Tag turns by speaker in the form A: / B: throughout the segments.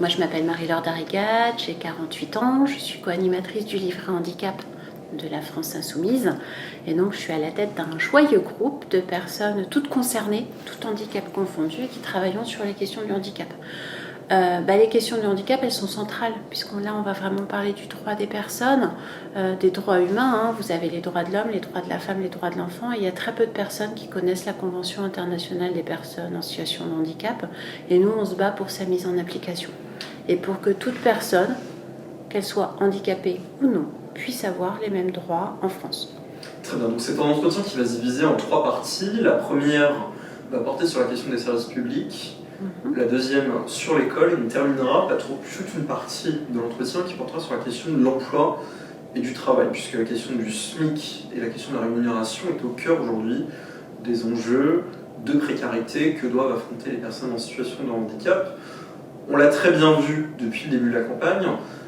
A: Moi, je m'appelle Marie-Laure Darigat, j'ai 48 ans, je suis co-animatrice du livret handicap de la France Insoumise. Et donc, je suis à la tête d'un joyeux groupe de personnes toutes concernées, tout handicap confondu, et qui travaillons sur les questions du handicap. Les questions du handicap, elles sont centrales, puisqu'on va vraiment parler du droit des personnes, des droits humains. Vous avez les droits de l'homme, les droits de la femme, les droits de l'enfant. Et il y a très peu de personnes qui connaissent la Convention internationale des personnes en situation de handicap. Et nous, on se bat pour sa mise en application. Et pour que toute personne, qu'elle soit handicapée ou non, puisse avoir les mêmes droits en France.
B: Très bien, donc c'est un entretien qui va se diviser en 3 parties. La première va porter sur la question des services publics. La deuxième sur l'école, et on terminera par toute une partie de l'entretien qui portera sur la question de l'emploi et du travail, puisque la question du SMIC et la question de la rémunération est au cœur aujourd'hui des enjeux de précarité que doivent affronter les personnes en situation de handicap. On l'a très bien vu depuis le début de la campagne,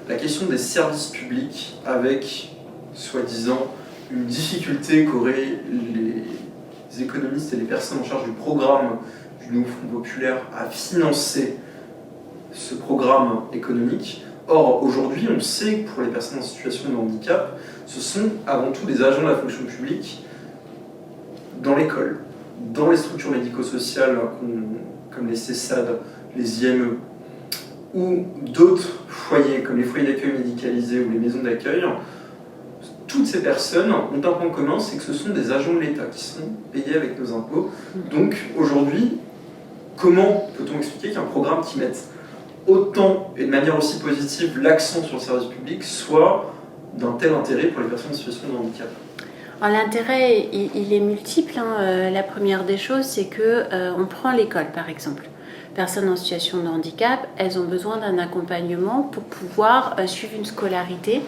B: la question des services publics avec, soi-disant, une difficulté qu'auraient les économistes et les personnes en charge du programme du nouveau Fonds populaire à financer ce programme économique. Or, aujourd'hui, on sait que pour les personnes en situation de handicap, ce sont avant tout des agents de la fonction publique dans l'école, dans les structures médico-sociales comme les CESAD, les IME, ou d'autres foyers comme les foyers d'accueil médicalisés ou les maisons d'accueil. Toutes ces personnes ont un point commun, c'est que ce sont des agents de l'État qui sont payés avec nos impôts. Donc aujourd'hui, comment peut-on expliquer qu'un programme qui mette autant et de manière aussi positive l'accent sur le service public soit d'un tel intérêt pour les personnes en situation de handicap ?
A: Alors, l'intérêt, il est multiple. La première des choses, c'est qu'on prend l'école, par exemple. Personnes en situation de handicap, elles ont besoin d'un accompagnement pour pouvoir suivre une scolarité.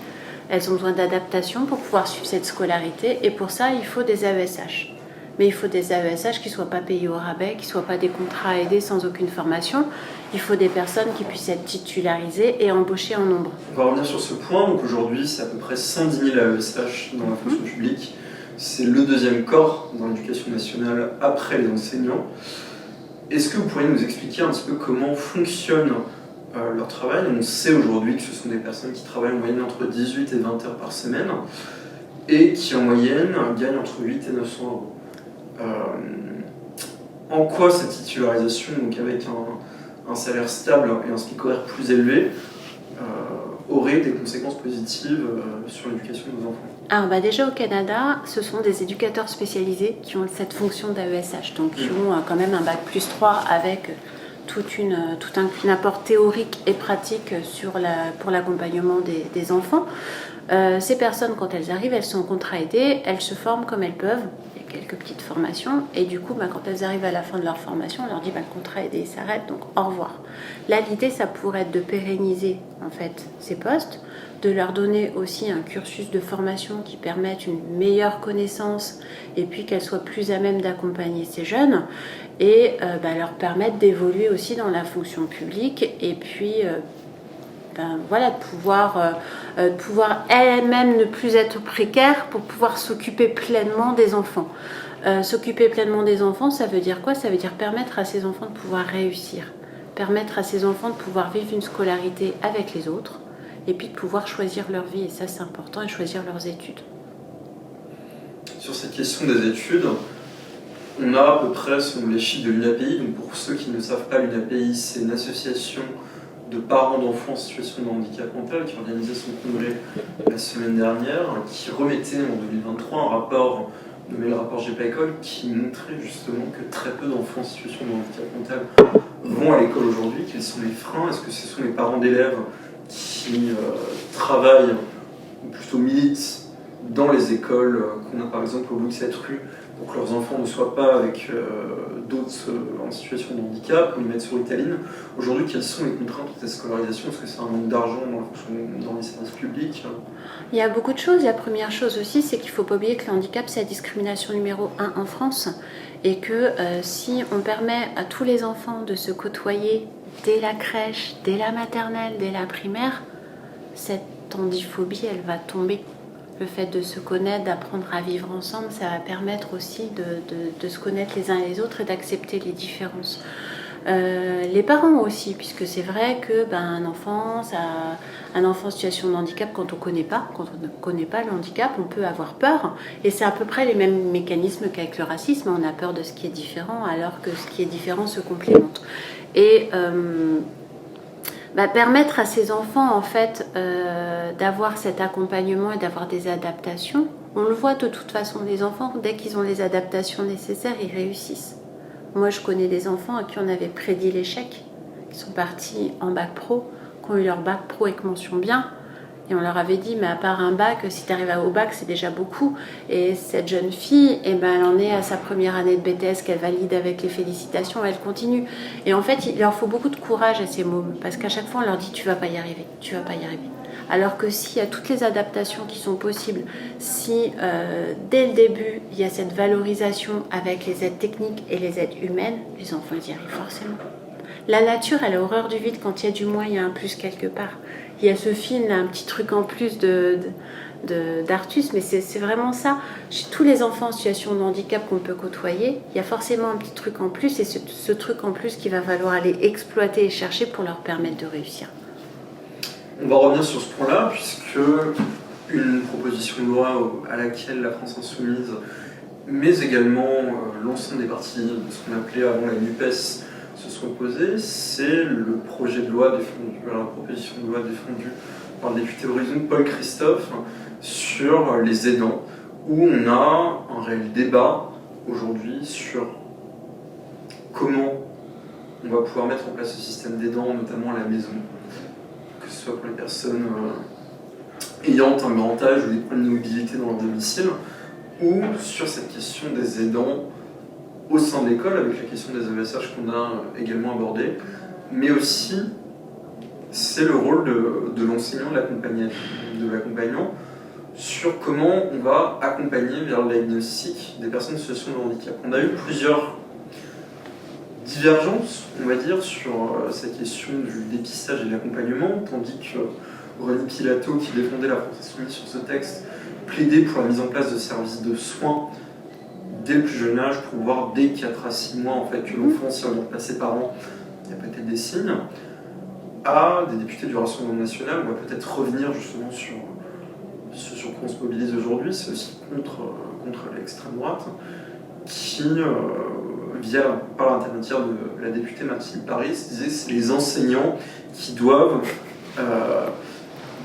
A: Elles ont besoin d'adaptation pour pouvoir suivre cette scolarité. Et pour ça, il faut des AESH. Mais il faut des AESH qui ne soient pas payés au rabais, qui ne soient pas des contrats aidés sans aucune formation. Il faut des personnes qui puissent être titularisées et embauchées en nombre.
B: On va revenir sur ce point. Donc aujourd'hui, c'est à peu près 110 000 AESH dans la fonction publique. C'est le deuxième corps dans l'éducation nationale après les enseignants. Est-ce que vous pourriez nous expliquer un petit peu comment fonctionne leur travail ? On sait aujourd'hui que ce sont des personnes qui travaillent en moyenne entre 18 et 20 heures par semaine et qui en moyenne gagnent entre 8 et 900 euros. En quoi cette titularisation, donc avec un salaire stable et un SMIC horaire plus élevé, aurait des conséquences positives sur l'éducation de nos enfants ?
A: Alors déjà au Canada, ce sont des éducateurs spécialisés qui ont cette fonction d'AESH, donc qui ont quand même un bac plus 3 avec tout un apport théorique et pratique pour l'accompagnement des enfants. Ces personnes, quand elles arrivent, elles sont en contrat aidé, elles se forment comme elles peuvent. Il y a quelques petites formations et du coup, quand elles arrivent à la fin de leur formation, on leur dit le contrat aidé s'arrête, donc au revoir. Là, l'idée, ça pourrait être de pérenniser en fait ces postes, de leur donner aussi un cursus de formation qui permette une meilleure connaissance et puis qu'elles soient plus à même d'accompagner ces jeunes et leur permettre d'évoluer aussi dans la fonction publique et puis de pouvoir elles-mêmes ne plus être précaires pour pouvoir s'occuper pleinement des enfants. S'occuper pleinement des enfants, ça veut dire quoi ? Ça veut dire permettre à ces enfants de pouvoir réussir, permettre à ces enfants de pouvoir vivre une scolarité avec les autres et puis de pouvoir choisir leur vie, et ça c'est important, et choisir leurs études.
B: Sur cette question des études, on a à peu près, selon les chiffres de l'UNAPI, donc pour ceux qui ne savent pas, l'UNAPI c'est une association de parents d'enfants en situation de handicap mental qui organisait son congrès la semaine dernière, qui remettait en 2023 un rapport nommé le rapport GEPA-École qui montrait justement que très peu d'enfants en situation de handicap mental vont à l'école aujourd'hui. Quels sont les freins ? Est-ce que ce sont les parents d'élèves qui travaillent, ou plutôt militent, dans les écoles qu'on a par exemple au bout de cette rue pour que leurs enfants ne soient pas avec d'autres en situation de handicap, ou les mettre sur Ritaline. Aujourd'hui, quelles sont les contraintes de cette scolarisation ? Est-ce que c'est un manque d'argent dans les services publics ?
A: Il y a beaucoup de choses. La première chose aussi, c'est qu'il ne faut pas oublier que le handicap, c'est la discrimination numéro 1 en France. Et que si on permet à tous les enfants de se côtoyer dès la crèche, dès la maternelle, dès la primaire, cette handiphobie, elle va tomber. Le fait de se connaître, d'apprendre à vivre ensemble, ça va permettre aussi de se connaître les uns et les autres et d'accepter les différences. Les parents aussi, puisque c'est vrai que un enfant en situation de handicap, quand on ne connaît pas le handicap, on peut avoir peur. Et c'est à peu près les mêmes mécanismes qu'avec le racisme. On a peur de ce qui est différent, alors que ce qui est différent se complémente. Et permettre à ces enfants, en fait, d'avoir cet accompagnement et d'avoir des adaptations. On le voit de toute façon, les enfants, dès qu'ils ont les adaptations nécessaires, ils réussissent. Moi, je connais des enfants à qui on avait prédit l'échec, qui sont partis en bac pro, qui ont eu leur bac pro avec mention bien. Et on leur avait dit, mais à part un bac, si tu arrives au bac, c'est déjà beaucoup. Et cette jeune fille, elle en est à sa première année de BTS qu'elle valide avec les félicitations, elle continue. Et en fait, il leur faut beaucoup de courage à ces mômes, parce qu'à chaque fois, on leur dit, tu vas pas y arriver, tu vas pas y arriver. Alors que s'il y a toutes les adaptations qui sont possibles, si dès le début, il y a cette valorisation avec les aides techniques et les aides humaines, les enfants y arrivent forcément. La nature, elle a horreur du vide. Quand il y a du moins, il y a un plus quelque part. Il y a ce film, là, un petit truc en plus d'Artus, mais c'est vraiment ça. Chez tous les enfants en situation de handicap qu'on peut côtoyer, il y a forcément un petit truc en plus, et ce truc en plus qu'il va falloir aller exploiter et chercher pour leur permettre de réussir.
B: On va revenir sur ce point-là, puisque une proposition de loi à laquelle la France Insoumise, mais également l'ensemble des partis de ce qu'on appelait avant la NUPES, se sont opposés, c'est le projet de loi défendu, la proposition de loi défendue par le député Horizon Paul Christophe sur les aidants, où on a un réel débat aujourd'hui sur comment on va pouvoir mettre en place ce système d'aidants, notamment à la maison, que ce soit pour les personnes ayant un grand âge ou des problèmes de mobilité dans leur domicile, ou sur cette question des aidants au sein de l'école, avec la question des AESH qu'on a également abordé, mais aussi c'est le rôle de l'enseignant, de l'accompagnant, sur comment on va accompagner vers le diagnostic des personnes en situation de handicap. On a eu plusieurs divergences, on va dire, sur cette question du dépistage et de l'accompagnement, tandis que René Pilato, qui défendait la France Insoumise sur ce texte, plaidait pour la mise en place de services de soins dès le plus jeune âge, pour voir dès 4 à 6 mois en fait, que l'enfant, si on regarde pas ses parents, il y a peut-être des signes. À des députés du Rassemblement national, on va peut-être revenir justement sur ce sur quoi on se mobilise aujourd'hui, c'est aussi contre l'extrême droite, qui, par l'intermédiaire de la députée Mathilde Paris, disait que c'est les enseignants qui doivent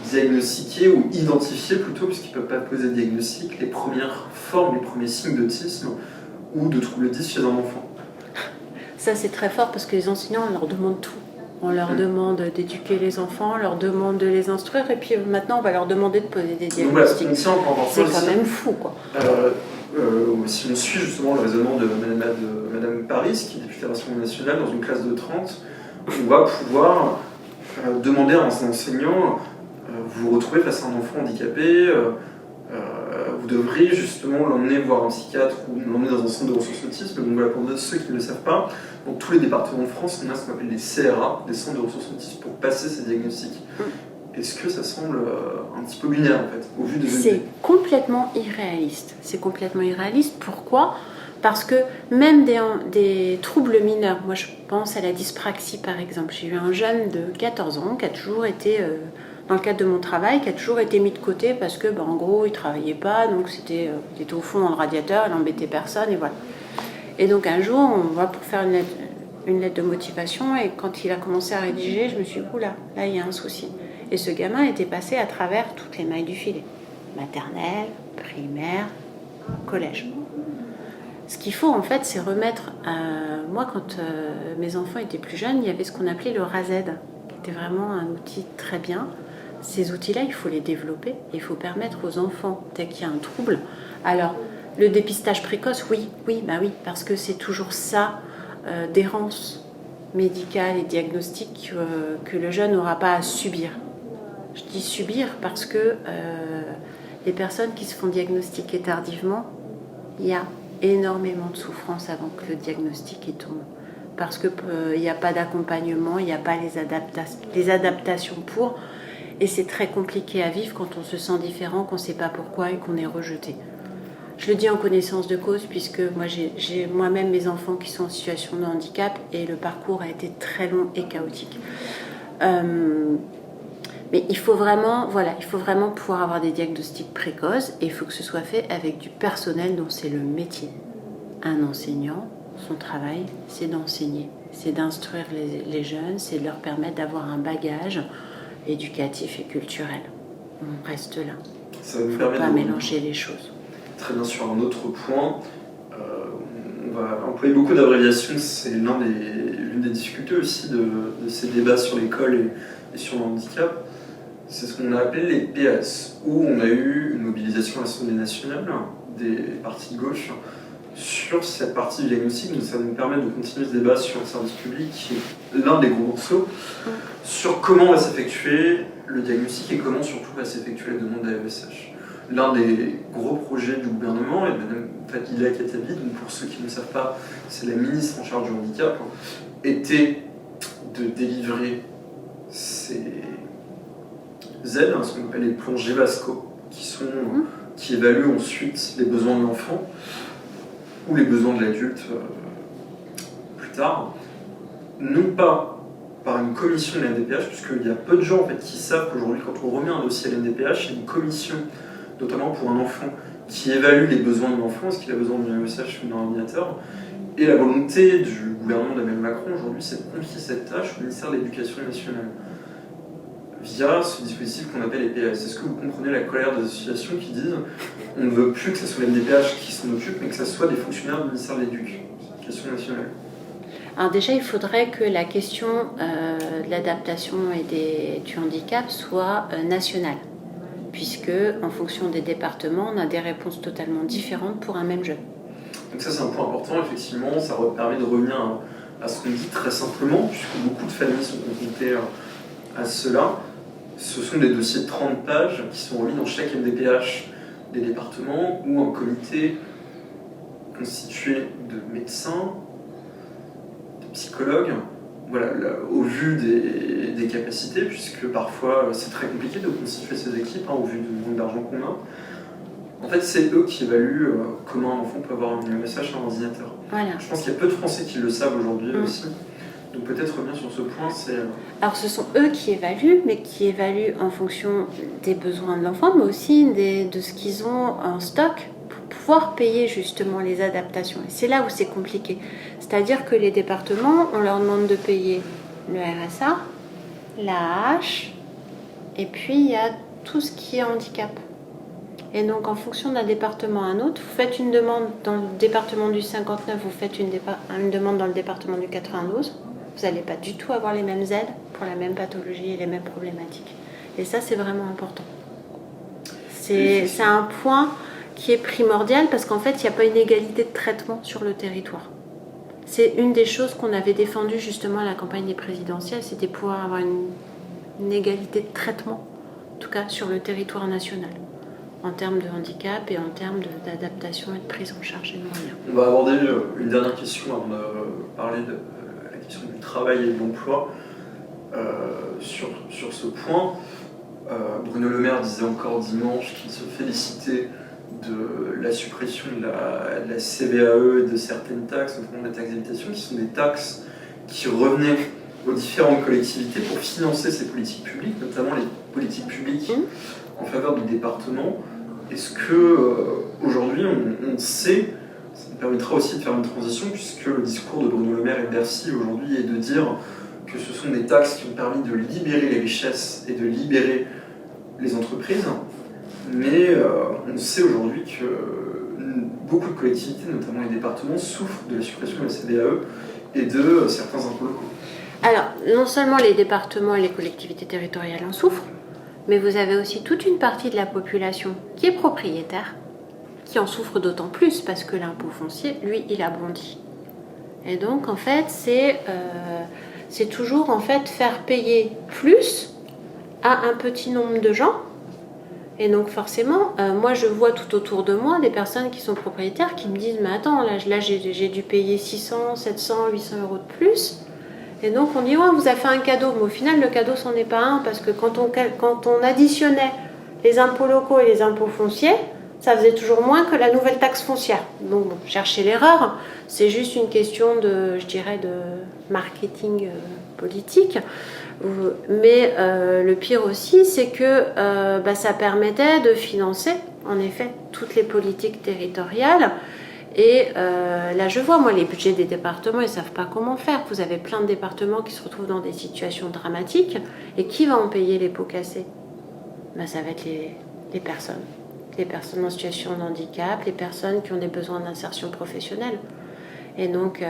B: diagnostiquer ou identifier plutôt, puisqu'ils ne peuvent pas poser de diagnostic, les premières formes, les premiers signes d'autisme ou de troubles 10 chez un enfant.
A: Ça, c'est très fort parce que les enseignants, on leur demande tout. On leur demande d'éduquer les enfants, on leur demande de les instruire, et puis maintenant, on va leur demander de poser des diagnostics.
B: Donc,
A: c'est quand même fou, quoi.
B: Si on suit justement le raisonnement de Madame Paris, qui est députée à l'Assemblée nationale, dans une classe de 30, on va pouvoir demander à un enseignant, vous vous retrouvez face à un enfant handicapé, vous devriez justement l'emmener voir un psychiatre ou l'emmener dans un centre de ressources autisme. Donc voilà, pour ceux qui ne le savent pas, dans tous les départements de France, on a ce qu'on appelle des CRA, des centres de ressources autisme, pour passer ces diagnostics. Est-ce que ça semble un petit peu binaire en fait, au vu de...
A: C'est complètement irréaliste. C'est complètement irréaliste. Pourquoi ? Parce que même des troubles mineurs, moi je pense à la dyspraxie par exemple. J'ai eu un jeune de 14 ans qui a toujours été... dans le cadre de mon travail, qui a toujours été mis de côté parce que, en gros, il ne travaillait pas, donc il était au fond dans le radiateur, il n'embêtait personne, et voilà. Et donc un jour, on va pour faire une lettre de motivation, et quand il a commencé à rédiger, je me suis dit, oula, là, il y a un souci. Et ce gamin était passé à travers toutes les mailles du filet. Maternelle, primaire, collège. Ce qu'il faut, en fait, c'est remettre... moi, quand mes enfants étaient plus jeunes, il y avait ce qu'on appelait le RASED, qui était vraiment un outil très bien. Ces outils-là, il faut les développer. Il faut permettre aux enfants, dès qu'il y a un trouble... Alors, le dépistage précoce, oui, parce que c'est toujours ça, d'errance médicale et diagnostique que le jeune n'aura pas à subir. Je dis subir parce que les personnes qui se font diagnostiquer tardivement, il y a énormément de souffrance avant que le diagnostic tombe. Parce qu'il n'y a pas d'accompagnement, il n'y a pas les adaptations pour... Et c'est très compliqué à vivre quand on se sent différent, qu'on ne sait pas pourquoi et qu'on est rejeté. Je le dis en connaissance de cause puisque moi j'ai moi-même mes enfants qui sont en situation de handicap et le parcours a été très long et chaotique. Mais il faut vraiment pouvoir avoir des diagnostics précoces et il faut que ce soit fait avec du personnel dont c'est le métier. Un enseignant, son travail, c'est d'enseigner, c'est d'instruire les jeunes, c'est de leur permettre d'avoir un bagage éducatif et culturel. On reste là.
B: Ça nous
A: Il ne
B: permet
A: faut pas
B: de
A: mélanger les choses.
B: très bien sur un autre point. On va employer beaucoup d'abréviations, c'est l'une des difficultés aussi de ces débats sur l'école et sur le handicap. C'est ce qu'on a appelé les PS, où on a eu une mobilisation à l'Assemblée nationale des partis de gauche sur cette partie du diagnostic. Donc ça nous permet de continuer ce débat sur le service public, qui est l'un des gros morceaux, sur comment va s'effectuer le diagnostic et comment surtout va s'effectuer la demande d'AESH. L'un des gros projets du gouvernement, et de Mme Fadila Khattabi, donc pour ceux qui ne le savent pas, c'est la ministre en charge du handicap, était de délivrer ces aides, ce qu'on appelle les plans GEVASCO, qui évaluent ensuite les besoins de l'enfant ou les besoins de l'adulte plus tard, non pas par une commission de la NDPH, puisqu'il y a peu de gens en fait, qui savent qu'aujourd'hui, quand on remet un dossier à la NDPH, il y a une commission, notamment pour un enfant, qui évalue les besoins de l'enfant, est-ce qu'il a besoin d'un AESH ou d'un ordinateur. Et la volonté du gouvernement d'Emmanuel Macron aujourd'hui, c'est de confier cette tâche au ministère de l'Éducation nationale, via ce dispositif qu'on appelle les PS. Est-ce que vous comprenez la colère des associations qui disent on ne veut plus que ce soit la NDPH qui s'en occupe, mais que ce soit des fonctionnaires du ministère de l'Éducation nationale?
A: Alors déjà, il faudrait que la question de l'adaptation et du handicap soit nationale, puisque en fonction des départements, on a des réponses totalement différentes pour un même jeune.
B: Donc ça, c'est un point important, effectivement. Ça permet de revenir à ce qu'on dit très simplement, puisque beaucoup de familles sont confrontées à cela. Ce sont des dossiers de 30 pages qui sont remis dans chaque MDPH des départements, où un comité constitué de médecins, psychologues, voilà, au vu des capacités, puisque parfois c'est très compliqué de constituer ces équipes, au vu du nombre d'argent qu'on a. En fait, c'est eux qui évaluent comment un enfant peut avoir un message sur un ordinateur.
A: Voilà.
B: Je pense qu'il y a peu de Français qui le savent aujourd'hui aussi. Donc peut-être revenir sur ce point, c'est...
A: Alors ce sont eux qui évaluent, mais qui évaluent en fonction des besoins de l'enfant, mais aussi de ce qu'ils ont en stock pour pouvoir payer justement les adaptations. Et c'est là où c'est compliqué. C'est-à-dire que les départements, on leur demande de payer le RSA, l'AAH, et puis il y a tout ce qui est handicap. Et donc en fonction d'un département à un autre, vous faites une demande dans le département du 59, vous faites une demande dans le département du 92, vous n'allez pas du tout avoir les mêmes aides pour la même pathologie et les mêmes problématiques. Et ça, c'est vraiment important. C'est un point qui est primordial parce qu'en fait, il n'y a pas une égalité de traitement sur le territoire. C'est une des choses qu'on avait défendues justement à la campagne des présidentielles, c'était pouvoir avoir une égalité de traitement, en tout cas sur le territoire national, en termes de handicap et en termes d'adaptation et de prise en charge et de moyens.
B: On va aborder une dernière question avant de parler de la question du travail et de l'emploi. Sur ce point, Bruno Le Maire disait encore dimanche qu'il se félicitait de la suppression de la CVAE et de certaines taxes, notamment des taxes d'habitation, qui sont des taxes qui revenaient aux différentes collectivités pour financer ces politiques publiques, notamment les politiques publiques en faveur du département. Est-ce que aujourd'hui on sait, ça nous permettra aussi de faire une transition, puisque le discours de Bruno Le Maire et de Bercy aujourd'hui est de dire que ce sont des taxes qui ont permis de libérer les richesses et de libérer les entreprises, mais on sait aujourd'hui que beaucoup de collectivités, notamment les départements, souffrent de la suppression de la CVAE et de certains impôts locaux.
A: Alors, non seulement les départements et les collectivités territoriales en souffrent, mais vous avez aussi toute une partie de la population qui est propriétaire, qui en souffre d'autant plus parce que l'impôt foncier, lui, il a bondi. Et donc, en fait, c'est toujours en fait faire payer plus à un petit nombre de gens. Et donc forcément, moi je vois tout autour de moi des personnes qui sont propriétaires qui me disent « Mais attends, là j'ai dû payer 600, 700, 800 euros de plus. » Et donc on dit « Ouais, on vous a fait un cadeau. » Mais au final, le cadeau, c'en est pas un parce que quand on additionnait les impôts locaux et les impôts fonciers, ça faisait toujours moins que la nouvelle taxe foncière. Donc, bon, chercher l'erreur, c'est juste une question de, je dirais, de marketing politique. Mais le pire aussi, c'est que ça permettait de financer, en effet, toutes les politiques territoriales. Et là, je vois, moi, les budgets des départements, ils ne savent pas comment faire. Vous avez plein de départements qui se retrouvent dans des situations dramatiques. Et qui va en payer les pots cassés? Ça va être les personnes. Les personnes en situation de handicap, les personnes qui ont des besoins d'insertion professionnelle. Et donc,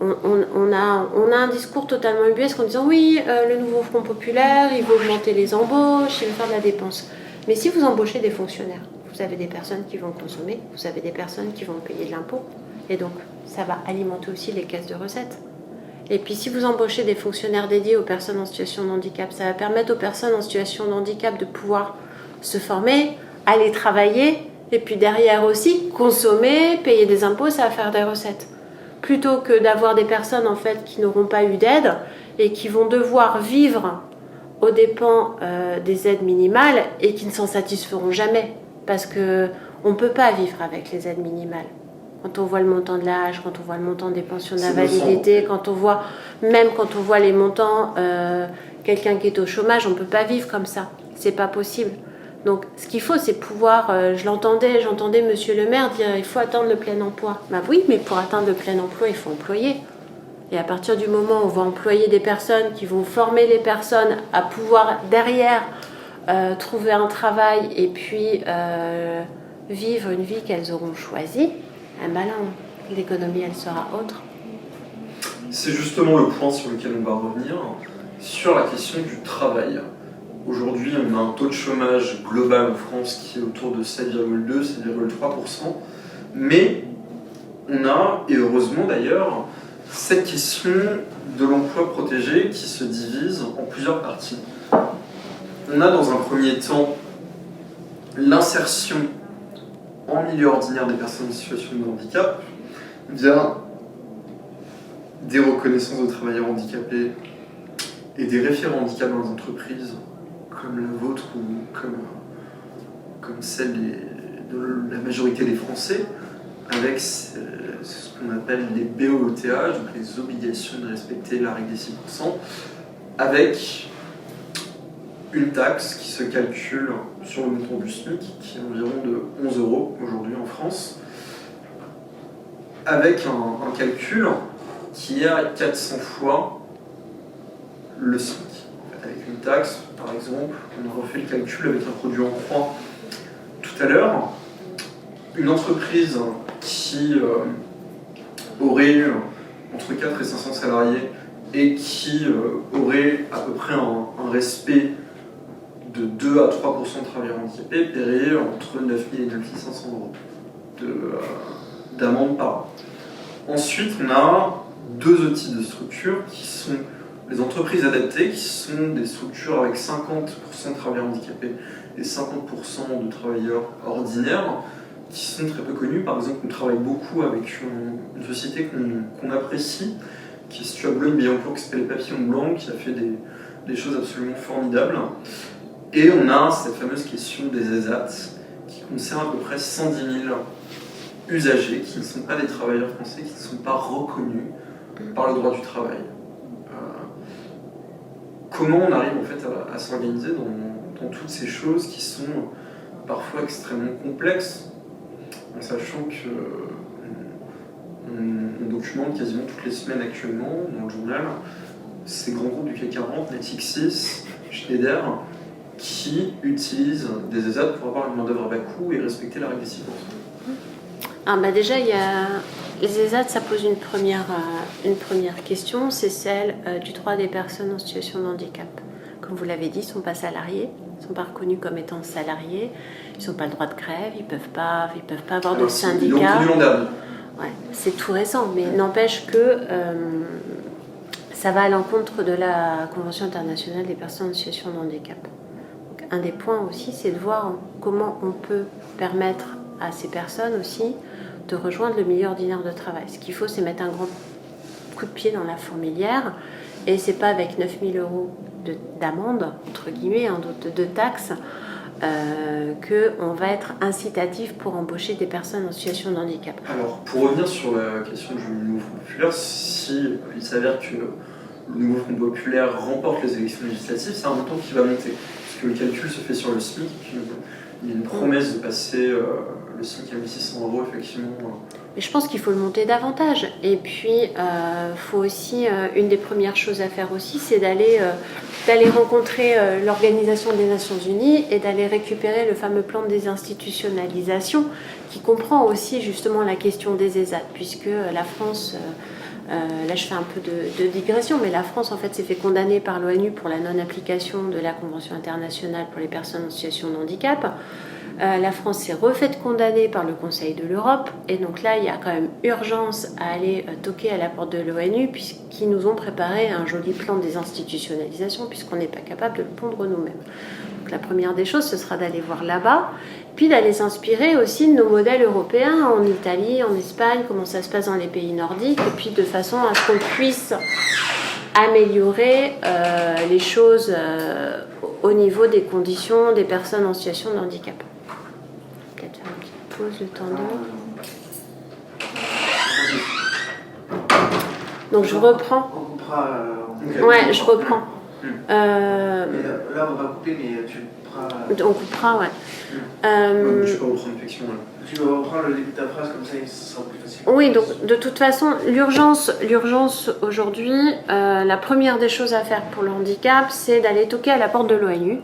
A: on a un discours totalement ubuesque en disant oui, le nouveau Front populaire, il veut augmenter les embauches, il veut faire de la dépense. Mais si vous embauchez des fonctionnaires, vous avez des personnes qui vont consommer, vous avez des personnes qui vont payer de l'impôt. Et donc, ça va alimenter aussi les caisses de recettes. Et puis, si vous embauchez des fonctionnaires dédiés aux personnes en situation de handicap, ça va permettre aux personnes en situation de handicap de pouvoir se former, aller travailler, et puis derrière aussi, consommer, payer des impôts, ça va faire des recettes. Plutôt que d'avoir des personnes en fait qui n'auront pas eu d'aide et qui vont devoir vivre aux dépens des aides minimales et qui ne s'en satisferont jamais. Parce qu'on ne peut pas vivre avec les aides minimales. Quand on voit le montant de l'âge, quand on voit le montant des pensions d'invalidité, quand on voit les montants, quelqu'un qui est au chômage, on ne peut pas vivre comme ça. C'est pas possible. Donc, ce qu'il faut, c'est pouvoir. J'entendais Monsieur le maire dire il faut atteindre le plein emploi. Oui, mais pour atteindre le plein emploi, il faut employer. Et à partir du moment où on va employer des personnes qui vont former les personnes à pouvoir derrière trouver un travail et puis vivre une vie qu'elles auront choisie, là, l'économie, elle sera autre.
B: C'est justement le point sur lequel on va revenir, sur la question du travail. Aujourd'hui, on a un taux de chômage global en France qui est autour de 7,2-7,3%. Mais on a, et heureusement d'ailleurs, cette question de l'emploi protégé qui se divise en plusieurs parties. On a dans un premier temps l'insertion en milieu ordinaire des personnes en situation de handicap via des reconnaissances de travailleurs handicapés et des référents handicap dans les entreprises comme la vôtre ou comme celle de la majorité des Français, avec ce qu'on appelle les BOETH, donc les obligations de respecter la règle des 6%, avec une taxe qui se calcule sur le montant du SMIC, qui est environ de 11 € aujourd'hui en France, avec un calcul qui est à 400 fois le SMIC. Avec une taxe, par exemple, on a refait le calcul avec un produit en croix tout à l'heure. Une entreprise qui aurait entre 4 et 500 salariés et qui aurait à peu près un respect de 2 à 3% de travailleurs handicapés paierait entre 9 000 et 9 500 € d'amende par an. Ensuite, on a deux autres types de structures qui sont les entreprises adaptées, qui sont des structures avec 50% de travailleurs handicapés et 50% de travailleurs ordinaires, qui sont très peu connus. Par exemple, on travaille beaucoup avec une société qu'on apprécie, qui est située à Boulogne-Billancourt, qui s'appelle les Papillons Blancs, qui a fait des choses absolument formidables. Et on a cette fameuse question des ESAT, qui concerne à peu près 110 000 usagers, qui ne sont pas des travailleurs français, qui ne sont pas reconnus par le droit du travail. Comment on arrive en fait à s'organiser dans toutes ces choses qui sont parfois extrêmement complexes, en sachant qu'on documente quasiment toutes les semaines actuellement dans le journal ces grands groupes du CAC 40, Natixis, Schneider, qui utilisent des ESAT pour avoir une main-d'œuvre à bas coût et respecter la règle des 6%.
A: Déjà, les ESAT, ça pose une première question, c'est celle du droit des personnes en situation de handicap. Comme vous l'avez dit, ils ne sont pas salariés, ils ne sont pas reconnus comme étant salariés, ils n'ont pas le droit de grève, ils ne peuvent pas avoir de syndicat.
B: Ils l'ont obtenu l'an dernier.
A: Ouais, c'est tout récent, mais n'empêche que ça va à l'encontre de la Convention internationale des personnes en situation de handicap. Donc, un des points aussi, c'est de voir comment on peut permettre à ces personnes aussi de rejoindre le milieu ordinaire de travail. Ce qu'il faut, c'est mettre un grand coup de pied dans la fourmilière, et c'est pas avec 9 000 € d'amende, entre guillemets, de taxes, qu'on va être incitatif pour embaucher des personnes en situation de handicap.
B: Alors, pour revenir sur la question du nouveau Front populaire, si il s'avère que le nouveau Front populaire remporte les élections législatives, c'est un montant qui va monter, puisque le calcul se fait sur le SMIC. Il y a une promesse de passer le SMIC à 1 600 €, effectivement.
A: Mais je pense qu'il faut le monter davantage. Et puis, faut aussi, une des premières choses à faire aussi, c'est d'aller rencontrer l'Organisation des Nations Unies et d'aller récupérer le fameux plan de désinstitutionnalisation qui comprend aussi justement la question des ESAT, puisque la France, là je fais un peu de digression, mais la France en fait s'est fait condamner par l'ONU pour la non-application de la Convention internationale pour les personnes en situation de handicap. La France s'est refaite condamner par le Conseil de l'Europe, et donc là il y a quand même urgence à aller toquer à la porte de l'ONU, puisqu'ils nous ont préparé un joli plan de désinstitutionnalisation, puisqu'on n'est pas capable de le pondre nous-mêmes. Donc la première des choses, ce sera d'aller voir là-bas, puis d'aller s'inspirer aussi de nos modèles européens, en Italie, en Espagne, comment ça se passe dans les pays nordiques, et puis de façon à ce qu'on puisse améliorer les choses au niveau des conditions des personnes en situation de handicap. Peut-être faire une petite pause le temps de... Donc je reprends.
C: On coupera.
A: Ouais, je reprends.
C: Là, on va couper, mais tu coupera.
A: On coupera, ouais.
B: Je peux reprendre effectivement.
C: Tu vas reprendre le début de ta phrase, comme ça, ce sera plus facile.
A: Oui, donc de toute façon, l'urgence aujourd'hui, la première des choses à faire pour le handicap, c'est d'aller toquer à la porte de l'ONU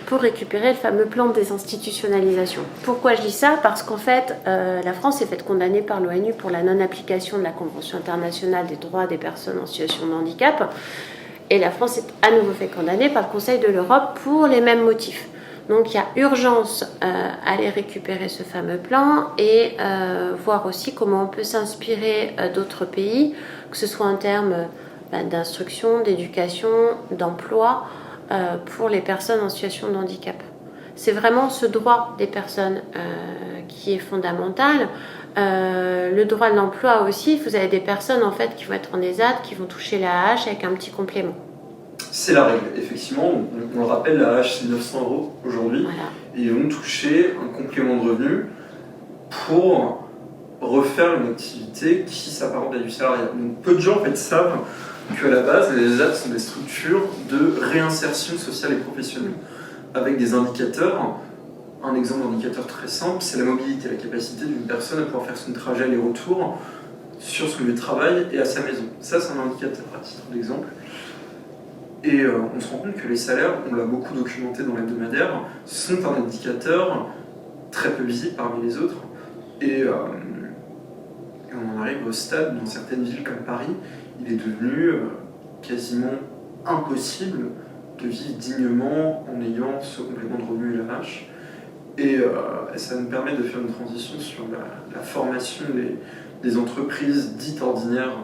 A: pour récupérer le fameux plan de désinstitutionnalisation. Pourquoi je dis ça? Parce qu'en fait, la France s'est faite condamner par l'ONU pour la non-application de la Convention internationale des droits des personnes en situation de handicap. Et la France est à nouveau fait condamner par le Conseil de l'Europe pour les mêmes motifs. Donc il y a urgence à aller récupérer ce fameux plan et voir aussi comment on peut s'inspirer d'autres pays, que ce soit en termes d'instruction, d'éducation, d'emploi, pour les personnes en situation de handicap. C'est vraiment ce droit des personnes qui est fondamental. Le droit de l'emploi aussi, vous avez des personnes en fait qui vont être en ESAT, qui vont toucher la hache avec un petit complément.
B: C'est la règle, effectivement. On le rappelle, la hache c'est 900 € aujourd'hui.
A: Voilà.
B: Et ils vont toucher un complément de revenu pour refaire une activité qui s'apparente à du salariat. Donc peu de gens en fait savent qu'à la base, les ESAT sont des structures de réinsertion sociale et professionnelle, avec des indicateurs. Un exemple d'indicateur très simple, c'est la mobilité, la capacité d'une personne à pouvoir faire son trajet aller-retour sur son lieu de travail et à sa maison. Ça, c'est un indicateur à titre d'exemple. Et on se rend compte que les salaires, on l'a beaucoup documenté dans l'hebdomadaire, sont un indicateur très peu visible parmi les autres. Et on en arrive au stade, dans certaines villes comme Paris, il est devenu quasiment impossible de vivre dignement en ayant ce complément de revenu et la hache. Et ça nous permet de faire une transition sur la formation des entreprises dites ordinaires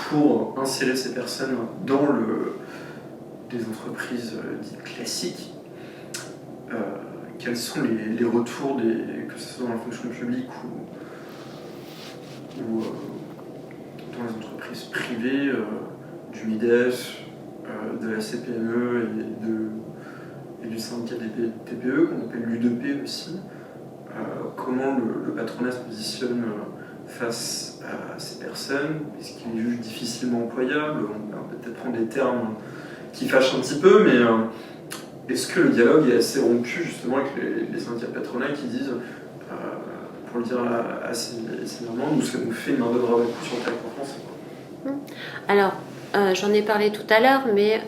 B: pour insérer ces personnes dans des entreprises dites classiques. Quels sont les retours, que ce soit dans la fonction publique ou dans les entreprises privées, du MEDEF, de la CPME et du syndicat des TPE, qu'on appelle l'U2P aussi. Comment le patronat se positionne face à ces personnes? Est-ce qu'il les juge difficilement employables? On va peut-être prendre des termes qui fâchent un petit peu, mais est-ce que le dialogue est assez rompu justement avec les syndicats patronaux qui disent, pour le dire assez sévèrement, nous, ça nous fait une main-d'œuvre à coup sur le territoire français?
A: Alors, j'en ai parlé tout à l'heure, mais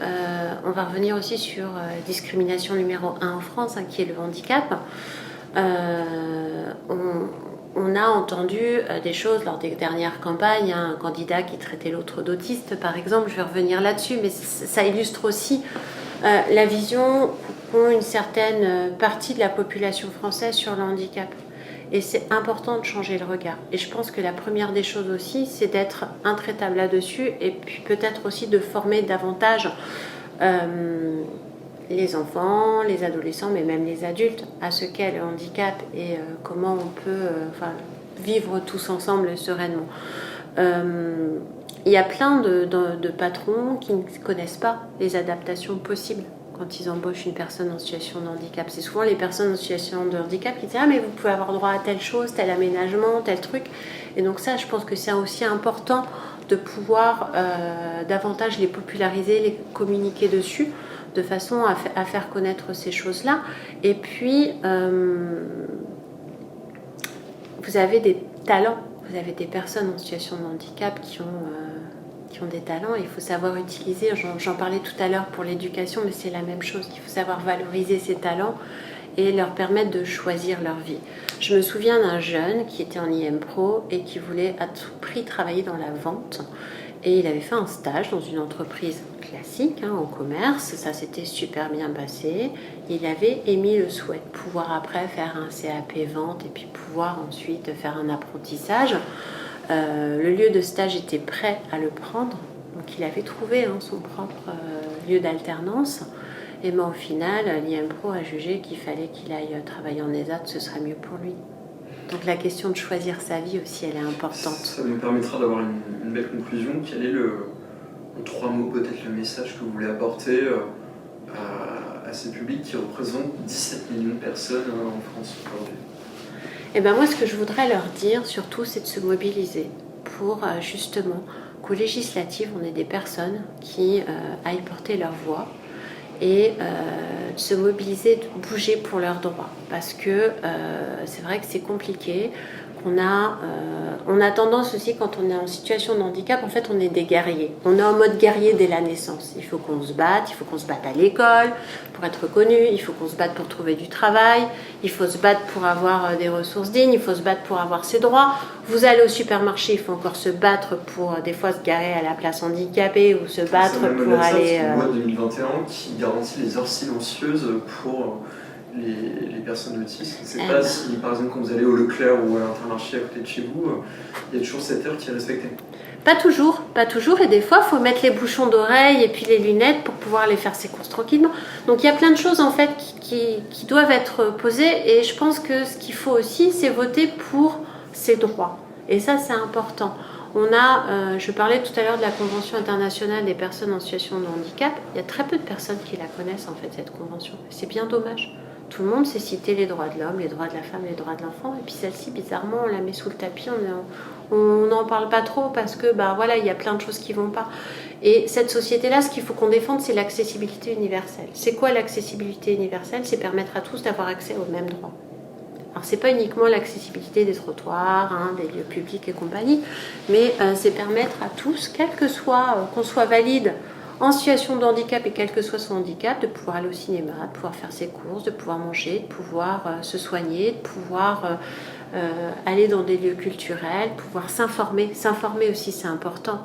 A: on va revenir aussi sur discrimination numéro 1 en France, qui est le handicap. On a entendu des choses lors des dernières campagnes, un candidat qui traitait l'autre d'autiste, par exemple. Je vais revenir là-dessus, mais ça illustre aussi la vision qu'ont une certaine partie de la population française sur le handicap. Et c'est important de changer le regard. Et je pense que la première des choses aussi, c'est d'être intraitable là-dessus, et puis peut-être aussi de former davantage les enfants, les adolescents, mais même les adultes, à ce qu'est le handicap et comment on peut vivre tous ensemble sereinement. Il y a plein de patrons qui ne connaissent pas les adaptations possibles quand ils embauchent une personne en situation de handicap. C'est souvent les personnes en situation de handicap qui disent « Ah, mais vous pouvez avoir droit à telle chose, tel aménagement, tel truc ». Et donc ça, je pense que c'est aussi important de pouvoir davantage les populariser, les communiquer dessus, de façon à faire connaître ces choses-là. Et puis, vous avez des talents, vous avez des personnes en situation de handicap qui ont des talents, il faut savoir utiliser, j'en parlais tout à l'heure pour l'éducation, mais c'est la même chose, il faut savoir valoriser ces talents et leur permettre de choisir leur vie. Je me souviens d'un jeune qui était en IM Pro et qui voulait à tout prix travailler dans la vente, et il avait fait un stage dans une entreprise classique, en commerce, ça s'était super bien passé. Il avait émis le souhait de pouvoir après faire un CAP vente et puis pouvoir ensuite faire un apprentissage. Le lieu de stage était prêt à le prendre, donc il avait trouvé son propre lieu d'alternance. Et au final, l'IM Pro a jugé qu'il fallait qu'il aille travailler en ESAT, ce serait mieux pour lui. Donc la question de choisir sa vie aussi, elle est importante.
B: Ça nous permettra d'avoir une belle conclusion. Quel est en 3 mots peut-être le message que vous voulez apporter à ces publics qui représentent 17 millions de personnes en France aujourd'hui?
A: Et moi, ce que je voudrais leur dire, surtout, c'est de se mobiliser pour justement qu'aux législatives, on ait des personnes qui aillent porter leur voix et de se mobiliser, de bouger pour leurs droits. Parce que c'est vrai que c'est compliqué, on a tendance aussi, quand on est en situation de handicap, en fait, on est des guerriers. On est en mode guerrier dès la naissance. Il faut qu'on se batte, il faut qu'on se batte à l'école pour être reconnu, il faut qu'on se batte pour trouver du travail, il faut se battre pour avoir des ressources dignes, il faut se battre pour avoir ses droits. Vous allez au supermarché, il faut encore se battre pour, des fois, se garer à la place handicapée ou se battre pour aller...
B: C'est une loi 2021 qui garantit les heures silencieuses pour les personnes autistes. Je ne sais pas si, par exemple, quand vous allez au Leclerc ou à l'Intermarché à côté de chez vous, il y a toujours cette heure qui est respectée.
A: Pas toujours. Et des fois, il faut mettre les bouchons d'oreilles et puis les lunettes pour pouvoir aller faire ses courses tranquillement. Donc, il y a plein de choses, en fait, qui doivent être posées. Et je pense que ce qu'il faut aussi, c'est voter pour ses droits. Et ça, c'est important. Je parlais tout à l'heure de la Convention internationale des personnes en situation de handicap. Il y a très peu de personnes qui la connaissent, en fait, cette convention. C'est bien dommage. Tout le monde sait citer les droits de l'homme, les droits de la femme, les droits de l'enfant. Et puis celle-ci, bizarrement, on la met sous le tapis. On n'en parle pas trop parce que, il y a plein de choses qui ne vont pas. Et cette société-là, ce qu'il faut qu'on défende, c'est l'accessibilité universelle. C'est quoi l'accessibilité universelle? C'est permettre à tous d'avoir accès aux mêmes droits. Alors, c'est pas uniquement l'accessibilité des trottoirs, des lieux publics et compagnie, mais c'est permettre à tous, quel que soit, qu'on soit valide en situation de handicap et quel que soit son handicap, de pouvoir aller au cinéma, de pouvoir faire ses courses, de pouvoir manger, de pouvoir se soigner, de pouvoir aller dans des lieux culturels, pouvoir s'informer. S'informer aussi, c'est important.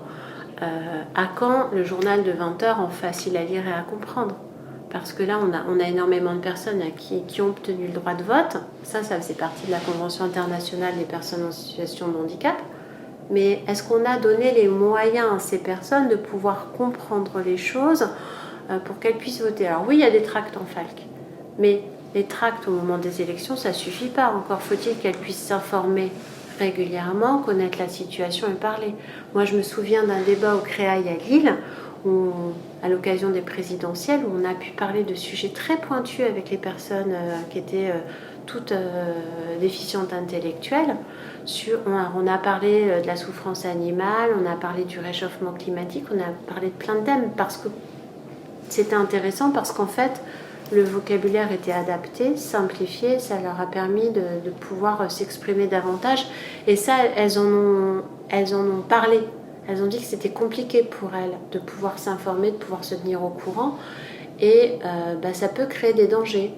A: À quand le journal de 20h en facile à lire et à comprendre? Parce que là, on a énormément de personnes qui ont obtenu le droit de vote. Ça faisait partie de la Convention internationale des personnes en situation de handicap. Mais est-ce qu'on a donné les moyens à ces personnes de pouvoir comprendre les choses pour qu'elles puissent voter? Alors oui, il y a des tracts en FALC, mais les tracts au moment des élections, ça ne suffit pas. Encore faut-il qu'elles puissent s'informer régulièrement, connaître la situation et parler. Moi, je me souviens d'un débat au Créail à Lille, à l'occasion des présidentielles, où on a pu parler de sujets très pointus avec les personnes qui étaient toutes déficientes intellectuelles. On a parlé de la souffrance animale, on a parlé du réchauffement climatique, on a parlé de plein de thèmes parce que c'était intéressant, parce qu'en fait, le vocabulaire était adapté, simplifié, ça leur a permis de pouvoir s'exprimer davantage. Et ça, elles en ont parlé. Elles ont dit que c'était compliqué pour elles de pouvoir s'informer, de pouvoir se tenir au courant. Et ça peut créer des dangers.